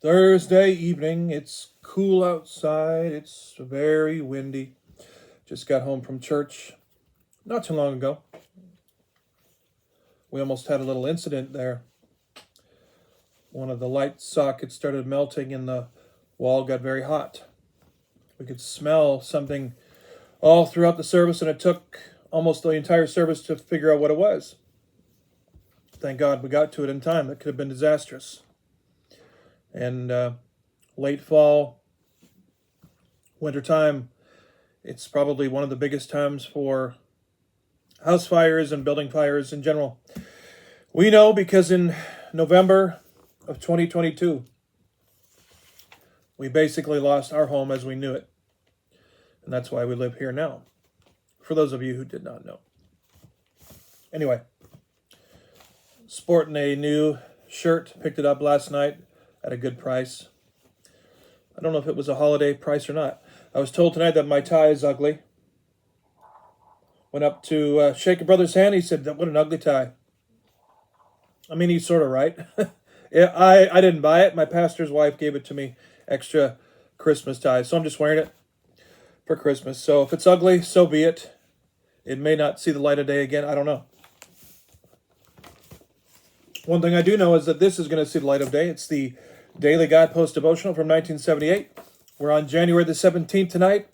Thursday evening. It's cool outside. It's very windy. Just got home from church not too long ago. We almost had a little incident there. One of the light sockets started melting and the wall got very hot. We could smell something all throughout the service, and it took almost the entire service to figure out what it was. Thank God we got to it in time. That could have been disastrous. And late fall, wintertime, it's probably one of the biggest times for house fires and building fires in general. We know because in November of 2022, we basically lost our home as we knew it. And that's why we live here now, for those of you who did not know. Anyway, sporting a new shirt, picked it up last night at a good price. I don't know if it was a holiday price or not. I was told tonight that my tie is ugly. Went up to shake a brother's hand. He said, "What an ugly tie." I mean, he's sort of right. Yeah, I didn't buy it. My pastor's wife gave it to me, extra Christmas tie. So I'm just wearing it for Christmas. So if it's ugly, so be it. It may not see the light of day again. I don't know. One thing I do know is that this is going to see the light of day. It's the Daily Guideposts Devotional from 1978. We're on January the 17th tonight.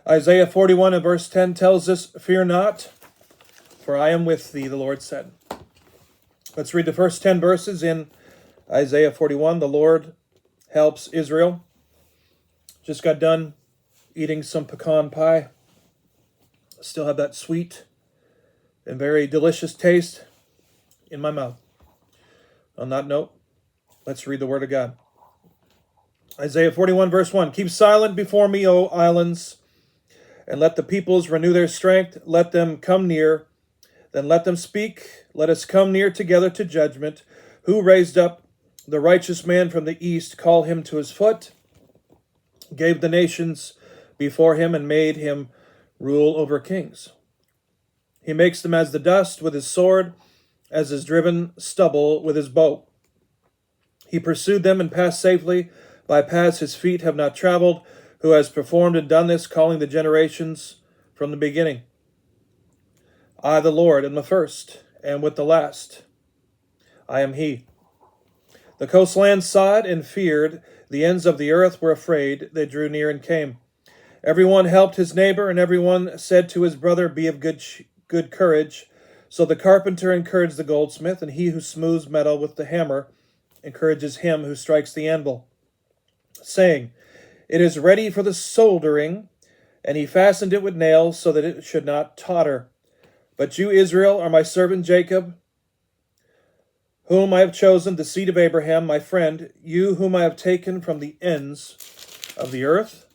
Isaiah 41 and verse 10 tells us, "Fear not, for I am with thee," the Lord said. Let's read the first 10 verses in Isaiah 41. The Lord helps Israel. Just got done eating some pecan pie. Still have that sweet and very delicious taste in my mouth. On that note, let's read the Word of God. Isaiah 41 verse 1. "Keep silent before me, O islands, and let the peoples renew their strength. Let them come near, then let them speak. Let us come near together to judgment. Who raised up the righteous man from the east, call him to his foot, gave the nations before him, and made him rule over kings. He makes them as the dust with his sword, as is driven stubble with his bow. He pursued them and passed safely by paths his feet have not traveled. Who has performed and done this, calling the generations from the beginning? I, the Lord, am the first, and with the last. I am he. The coastlands saw it and feared. The ends of the earth were afraid. They drew near and came. Everyone helped his neighbor, and everyone said to his brother, Be of good courage. So the carpenter encouraged the goldsmith, and he who smooths metal with the hammer encourages him who strikes the anvil, saying, It is ready for the soldering, and he fastened it with nails so that it should not totter. But you, Israel, are my servant Jacob, whom I have chosen, the seed of Abraham, my friend, you whom I have taken from the ends of the earth,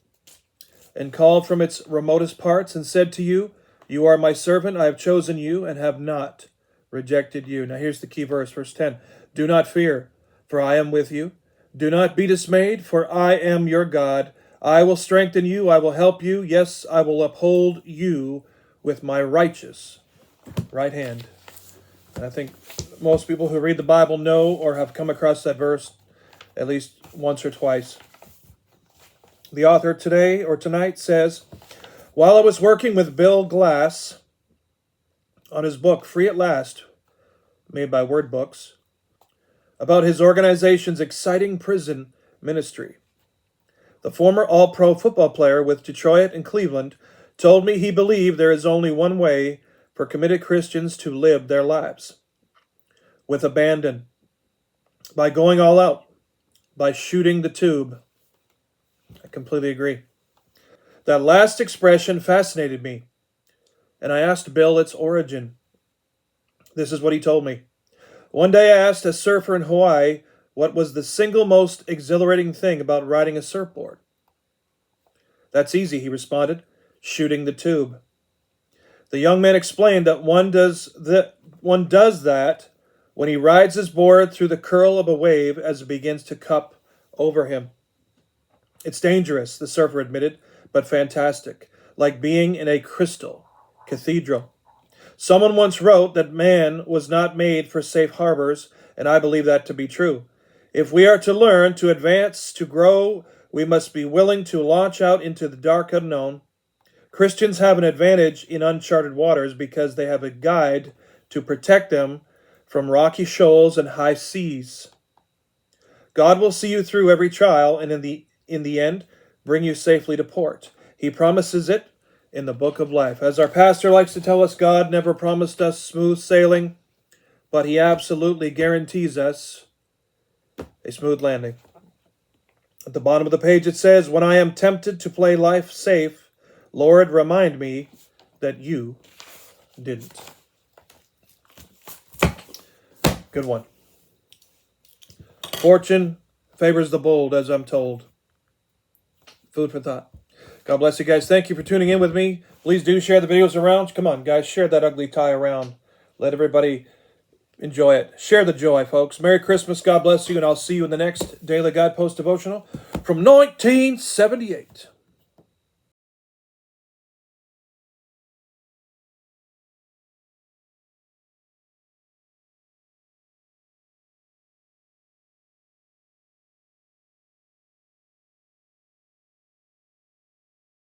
and called from its remotest parts, and said to you, You are my servant, I have chosen you, and have not rejected you." Now here's the key verse, verse 10. "Do not fear, for I am with you. Do not be dismayed, for I am your God. I will strengthen you, I will help you. Yes, I will uphold you with my righteous right hand." And I think most people who read the Bible know or have come across that verse at least once or twice. The author today or tonight says, "While I was working with Bill Glass on his book, Free at Last, made by Word Books, about his organization's exciting prison ministry, the former all-pro football player with Detroit and Cleveland told me he believed there is only one way for committed Christians to live their lives: with abandon, by going all out, by shooting the tube." I completely agree. That last expression fascinated me, and I asked Bill its origin. This is what he told me. One day I asked a surfer in Hawaii what was the single most exhilarating thing about riding a surfboard. "That's easy," he responded, "shooting the tube." The young man explained that one does that when he rides his board through the curl of a wave as it begins to cup over him. "It's dangerous," the surfer admitted, "but fantastic, like being in a crystal cathedral. Someone once wrote that man was not made for safe harbors, and I believe that to be true. If we are to learn, to advance, to grow, we must be willing to launch out into the dark unknown. Christians have an advantage in uncharted waters because they have a guide to protect them from rocky shoals and high seas. God will see you through every trial and in the end bring you safely to port. He promises it in the book of life. As our pastor likes to tell us, God never promised us smooth sailing, but he absolutely guarantees us a smooth landing. At the bottom of the page it says, when I am tempted to play life safe, Lord, remind me that you didn't. Good one. Fortune favors the bold, as I'm told. Food for thought. God bless you guys. Thank you for tuning in with me. Please do share the videos around. Come on, guys, share that ugly tie around. Let everybody enjoy it. Share the joy, folks. Merry Christmas. God bless you, and I'll see you in the next Daily Guidepost Devotional from 1978.